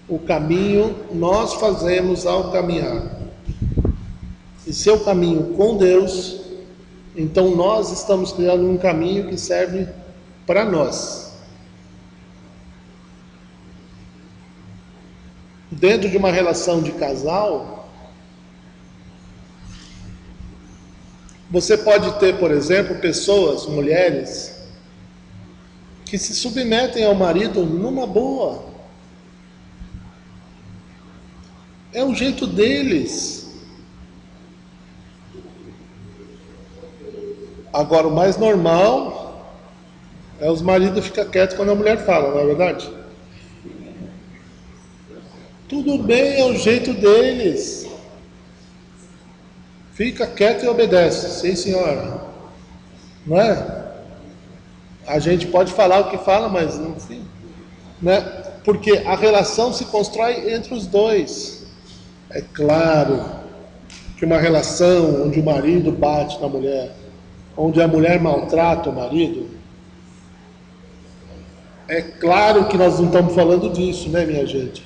O caminho nós fazemos ao caminhar. E se eu caminho com Deus, então nós estamos criando um caminho que serve para nós. Dentro de uma relação de casal, você pode ter, por exemplo, pessoas, mulheres, que se submetem ao marido numa boa. É o jeito deles. Agora, o mais normal é os maridos ficar quietos quando a mulher fala, não é verdade? Tudo bem, é o jeito deles. Fica quieto e obedece. Sim, senhora. Não é? A gente pode falar o que fala, mas não, né? Porque a relação se constrói entre os dois. É claro que uma relação onde o marido bate na mulher, onde a mulher maltrata o marido, é claro que nós não estamos falando disso, né, minha gente?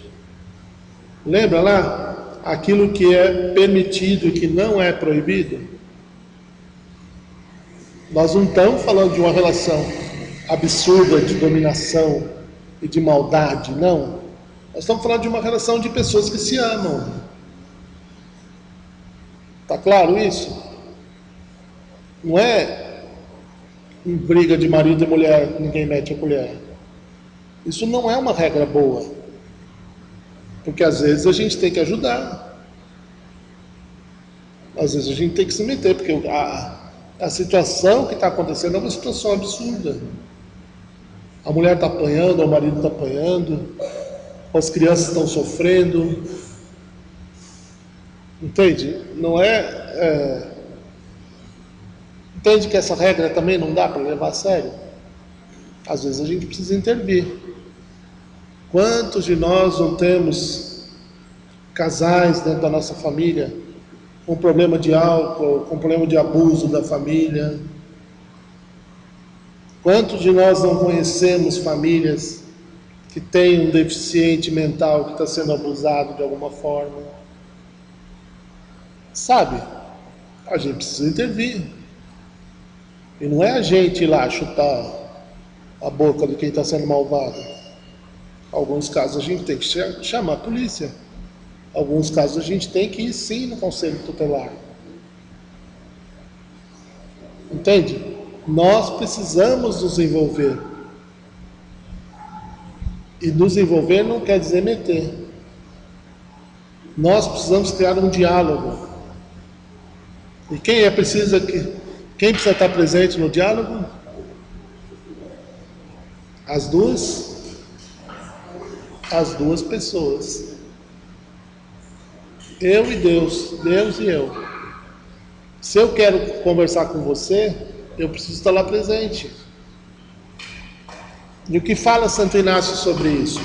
Lembra lá? Aquilo que é permitido e que não é proibido? Nós não estamos falando de uma relação absurda de dominação e de maldade, não. Nós estamos falando de uma relação de pessoas que se amam. Tá claro isso? Não é em briga de marido e mulher, ninguém mete a colher. Isso não é uma regra boa. Porque às vezes a gente tem que ajudar. Às vezes a gente tem que se meter, porque a situação que está acontecendo é uma situação absurda. A mulher está apanhando, o marido está apanhando, as crianças estão sofrendo. Entende? Não entende que essa regra também não dá para levar a sério? Às vezes a gente precisa intervir. Quantos de nós não temos casais dentro da nossa família com problema de álcool, com problema de abuso da família? Quantos de nós não conhecemos famílias que têm um deficiente mental que está sendo abusado de alguma forma? Sabe? A gente precisa intervir. E não é a gente ir lá chutar a boca de quem está sendo malvado. Em alguns casos a gente tem que chamar a polícia. Em alguns casos a gente tem que ir sim no conselho tutelar. Entende? Nós precisamos nos envolver. E nos envolver não quer dizer meter. Nós precisamos criar um diálogo. E quem precisa estar presente no diálogo? As duas pessoas. Eu e Deus, Deus e eu. Se eu quero conversar com você, eu preciso estar lá presente. E o que fala Santo Inácio sobre isso?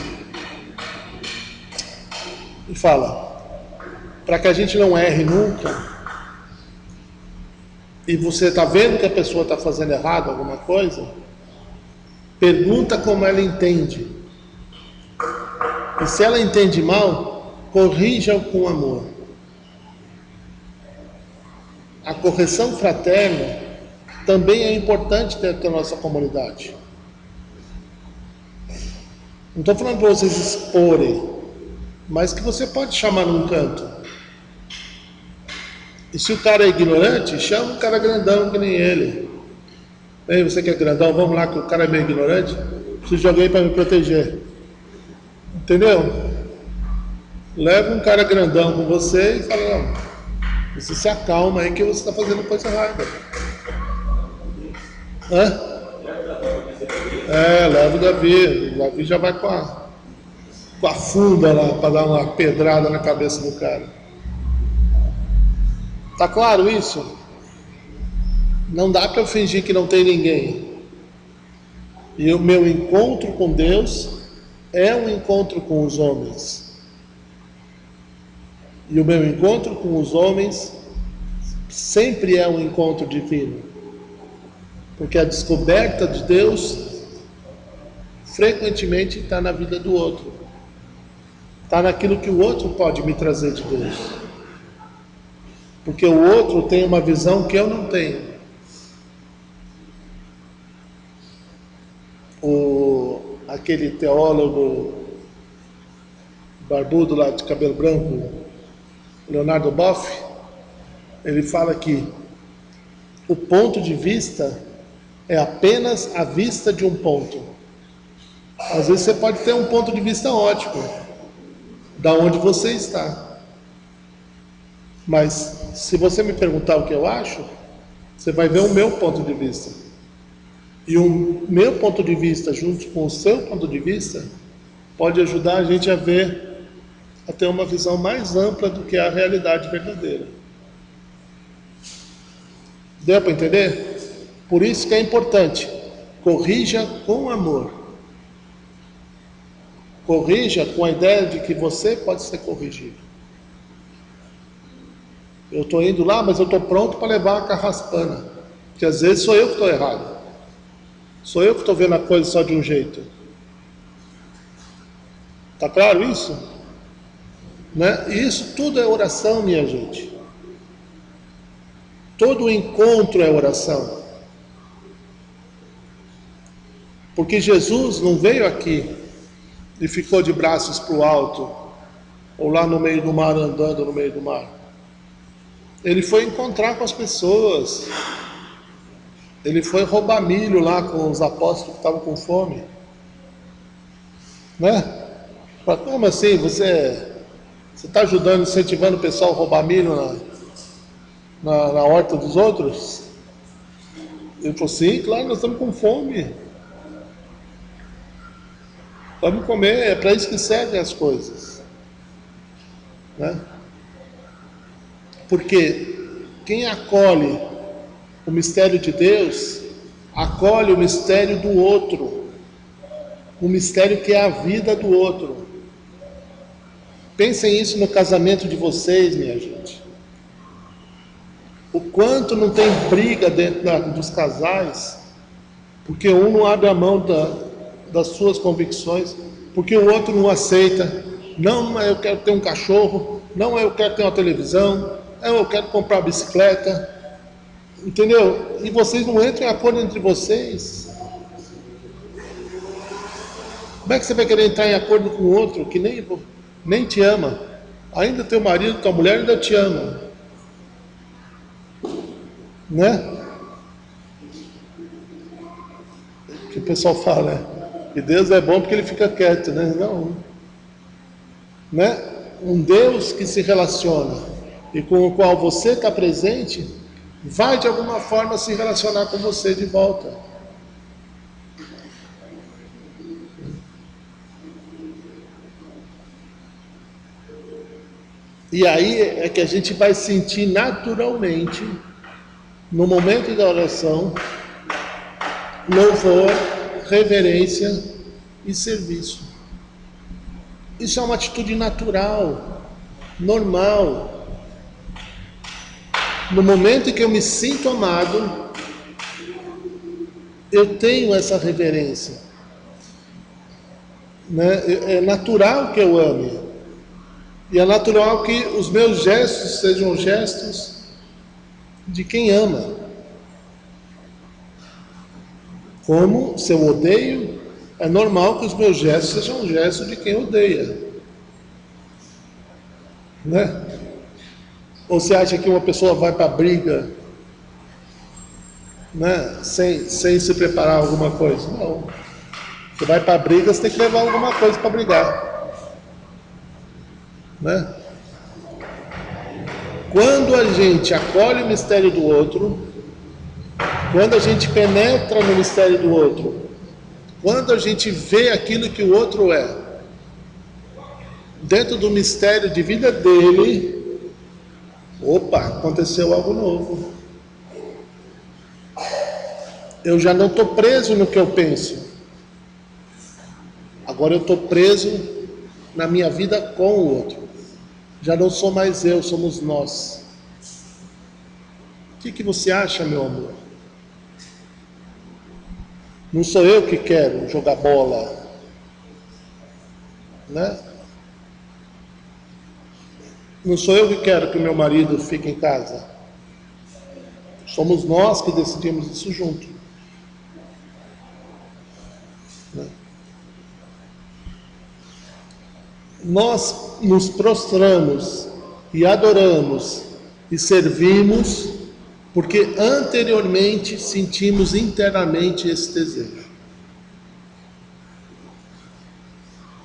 Ele fala, para que a gente não erre nunca, e você está vendo que a pessoa está fazendo errado alguma coisa, pergunta como ela entende. E se ela entende mal, corrija-o com amor. A correção fraterna também é importante dentro da nossa comunidade. Não estou falando para vocês exporem, mas que você pode chamar num canto. E se o cara é ignorante, chama um cara grandão que nem ele. Ei, você que é grandão, vamos lá que o cara é meio ignorante, preciso de alguém para me proteger. Entendeu? Leva um cara grandão com você e fala, não, você se acalma aí que você está fazendo coisa errada. Leva o Davi. O Davi já vai com a funda lá para dar uma pedrada na cabeça do cara. Tá claro isso? Não dá para eu fingir que não tem ninguém. E o meu encontro com Deus é um encontro com os homens. E o meu encontro com os homens sempre é um encontro divino. Porque a descoberta de Deus frequentemente está na vida do outro. Está naquilo que o outro pode me trazer de Deus. Porque o outro tem uma visão que eu não tenho. Aquele teólogo barbudo lá de cabelo branco, Leonardo Boff, ele fala que o ponto de vista é apenas a vista de um ponto. Às vezes você pode ter um ponto de vista ótimo, da onde você está. Mas se você me perguntar o que eu acho, você vai ver o meu ponto de vista. E o meu ponto de vista, junto com o seu ponto de vista, pode ajudar a gente a ver, a ter uma visão mais ampla do que a realidade verdadeira. Deu para entender? Por isso que é importante. Corrija com amor. Corrija com a ideia de que você pode ser corrigido. Eu estou indo lá, mas eu estou pronto para levar a carraspana. Porque às vezes sou eu que estou errado. Sou eu que estou vendo a coisa só de um jeito. Tá claro isso? Né? E isso tudo é oração, minha gente. Todo encontro é oração. Porque Jesus não veio aqui e ficou de braços para o alto, ou lá no meio do mar, andando no meio do mar. Ele foi encontrar com as pessoas. Ele foi roubar milho lá com os apóstolos que estavam com fome. Né? Fala, como assim? Você está ajudando, incentivando o pessoal a roubar milho na horta dos outros? Ele falou, sim, claro, nós estamos com fome. Vamos comer, é para isso que servem as coisas. Né? Porque quem acolhe o mistério de Deus, acolhe o mistério do outro. O mistério que é a vida do outro. Pensem isso no casamento de vocês, minha gente. O quanto não tem briga dentro dos casais, porque um não abre a mão das suas convicções, porque o outro não aceita. Não, eu quero ter um cachorro. Não, eu quero ter uma televisão. Não, eu quero comprar uma bicicleta. Entendeu? E vocês não entram em acordo entre vocês. Como é que você vai querer entrar em acordo com o outro que nem te ama? Ainda teu marido, tua mulher ainda te ama. Né? Que o pessoal fala, né? Que Deus é bom porque ele fica quieto, né? Não. Né? Um Deus que se relaciona e com o qual você está presente, vai de alguma forma se relacionar com você de volta. E aí é que a gente vai sentir naturalmente, no momento da oração, louvor, reverência e serviço. Isso é uma atitude natural, normal. No momento em que eu me sinto amado, eu tenho essa reverência. Né? É natural que eu ame. E é natural que os meus gestos sejam gestos de quem ama. Como se eu odeio, é normal que os meus gestos sejam gestos de quem odeia. Né? Ou você acha que uma pessoa vai para a briga, né, sem se preparar alguma coisa? Não. Você vai para a briga, você tem que levar alguma coisa para brigar. Né? Quando a gente acolhe o mistério do outro, quando a gente penetra no mistério do outro, quando a gente vê aquilo que o outro é, dentro do mistério de vida dele, opa, aconteceu algo novo. Eu já não estou preso no que eu penso. Agora eu estou preso na minha vida com o outro. Já não sou mais eu, somos nós. O que você acha, meu amor? Não sou eu que quero jogar bola, né? Não sou eu que quero que o meu marido fique em casa. Somos nós que decidimos isso junto. Né? Nós nos prostramos e adoramos e servimos porque anteriormente sentimos internamente esse desejo.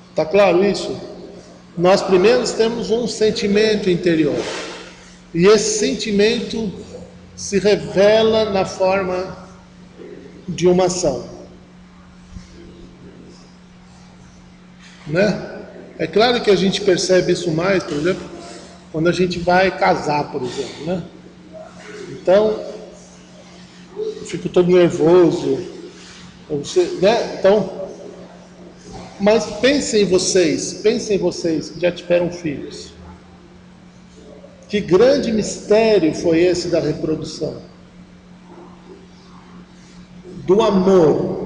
Está claro isso? Nós primeiro temos um sentimento interior. E esse sentimento se revela na forma de uma ação. Né? É claro que a gente percebe isso mais, por exemplo, quando a gente vai casar, por exemplo, né? Então, eu fico todo nervoso. Né? Então, mas pensem em vocês que já tiveram filhos. Que grande mistério foi esse da reprodução? Do amor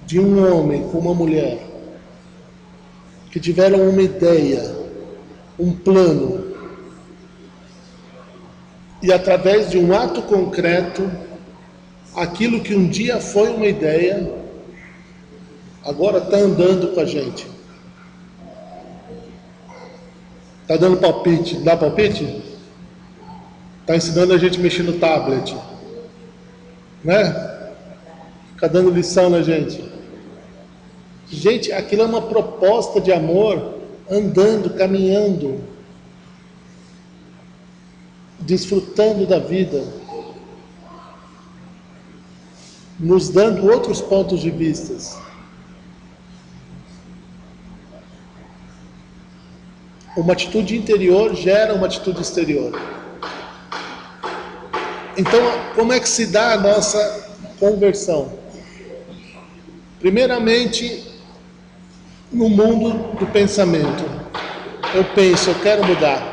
de um homem com uma mulher, que tiveram uma ideia, um plano, e através de um ato concreto, aquilo que um dia foi uma ideia, agora está andando com a gente. Está dando palpite. Dá palpite? Está ensinando a gente a mexer no tablet. Né? Fica dando lição na gente. Gente, aquilo é uma proposta de amor, andando, caminhando, desfrutando da vida, nos dando outros pontos de vista. Uma atitude interior gera uma atitude exterior. Então, como é que se dá a nossa conversão? Primeiramente, no mundo do pensamento. Eu penso, eu quero mudar.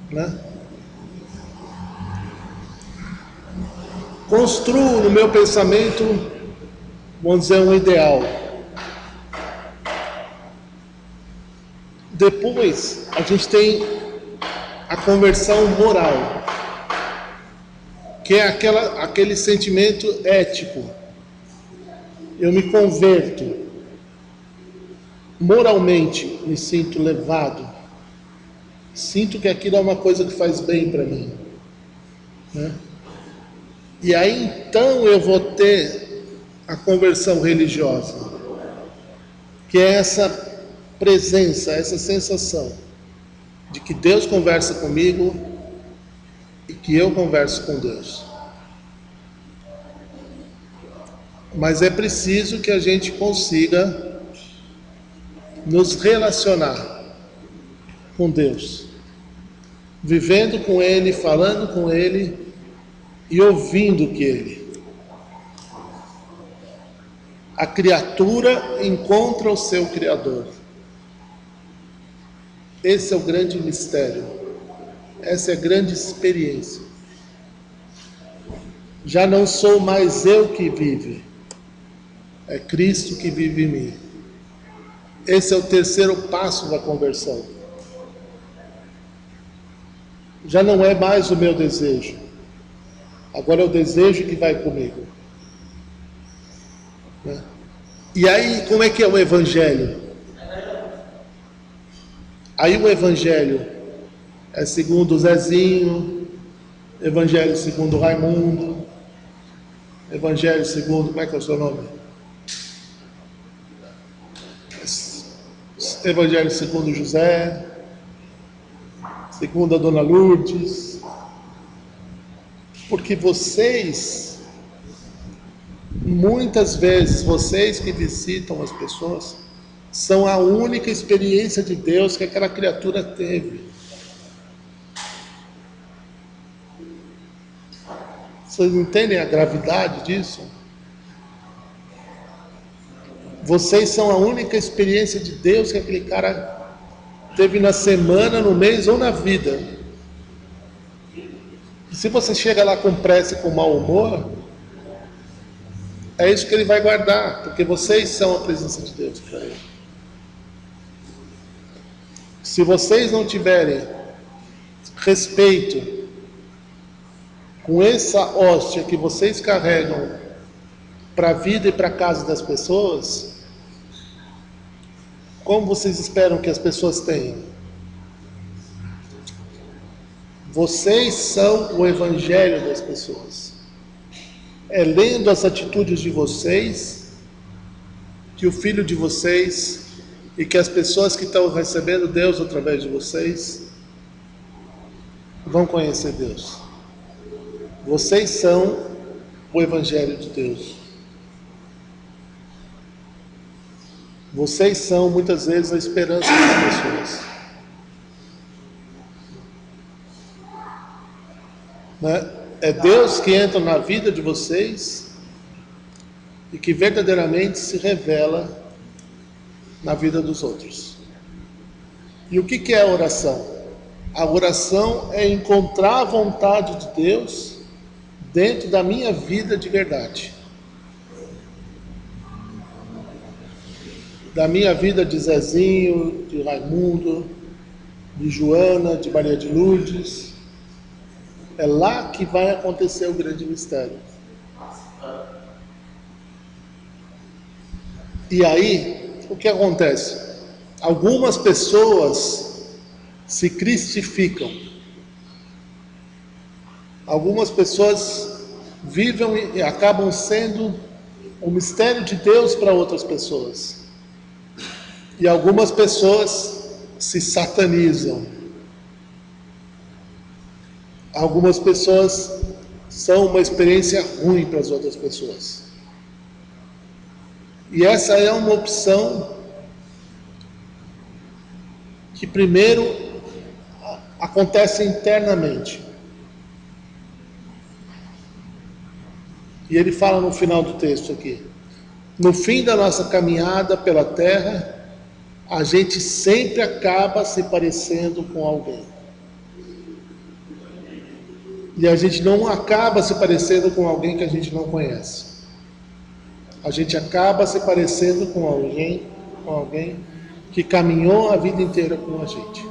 Né? Construo no meu pensamento, vamos dizer, um ideal. Depois, a gente tem a conversão moral, que é aquele sentimento ético. Eu me converto, moralmente me sinto levado, sinto que aquilo é uma coisa que faz bem para mim. Né? E aí então eu vou ter a conversão religiosa, que é essa presença, essa sensação de que Deus conversa comigo e que eu converso com Deus. Mas é preciso que a gente consiga nos relacionar com Deus, vivendo com Ele, falando com Ele e ouvindo que Ele. A criatura encontra o seu Criador. Esse é o grande mistério. Essa é a grande experiência. Já não sou mais eu que vive, é Cristo que vive em mim. Esse é o terceiro passo da conversão. Já não é mais o meu desejo, agora é o desejo que vai comigo. Né? E aí, como é que é o Evangelho? Aí o Evangelho é segundo o Zezinho, Evangelho segundo o Raimundo, Evangelho segundo, como é que é o seu nome? Evangelho segundo José, segundo a Dona Lourdes, porque vocês, muitas vezes, vocês que visitam as pessoas, são a única experiência de Deus que aquela criatura teve. Vocês entendem a gravidade disso? Vocês são a única experiência de Deus que aquele cara teve na semana, no mês ou na vida. E se você chega lá com pressa e com mau humor, é isso que ele vai guardar, porque vocês são a presença de Deus para ele. Se vocês não tiverem respeito com essa hóstia que vocês carregam para a vida e para a casa das pessoas, como vocês esperam que as pessoas tenham? Vocês são o Evangelho das pessoas. É lendo as atitudes de vocês que o Filho de vocês e que as pessoas que estão recebendo Deus através de vocês vão conhecer Deus. Vocês são o Evangelho de Deus. Vocês são muitas vezes a esperança das pessoas. Né? É Deus que entra na vida de vocês e que verdadeiramente se revela na vida dos outros. E o que é a oração? A oração é encontrar a vontade de Deus dentro da minha vida de verdade. Da minha vida de Zezinho, de Raimundo, de Joana, de Maria de Lourdes. É lá que vai acontecer o grande mistério. E aí, o que acontece? Algumas pessoas se cristificam. Algumas pessoas vivem e acabam sendo o mistério de Deus para outras pessoas. E algumas pessoas se satanizam. Algumas pessoas são uma experiência ruim para as outras pessoas. E essa é uma opção que primeiro acontece internamente. E ele fala no final do texto aqui: no fim da nossa caminhada pela terra, a gente sempre acaba se parecendo com alguém. E a gente não acaba se parecendo com alguém que a gente não conhece. A gente acaba se parecendo com alguém que caminhou a vida inteira com a gente.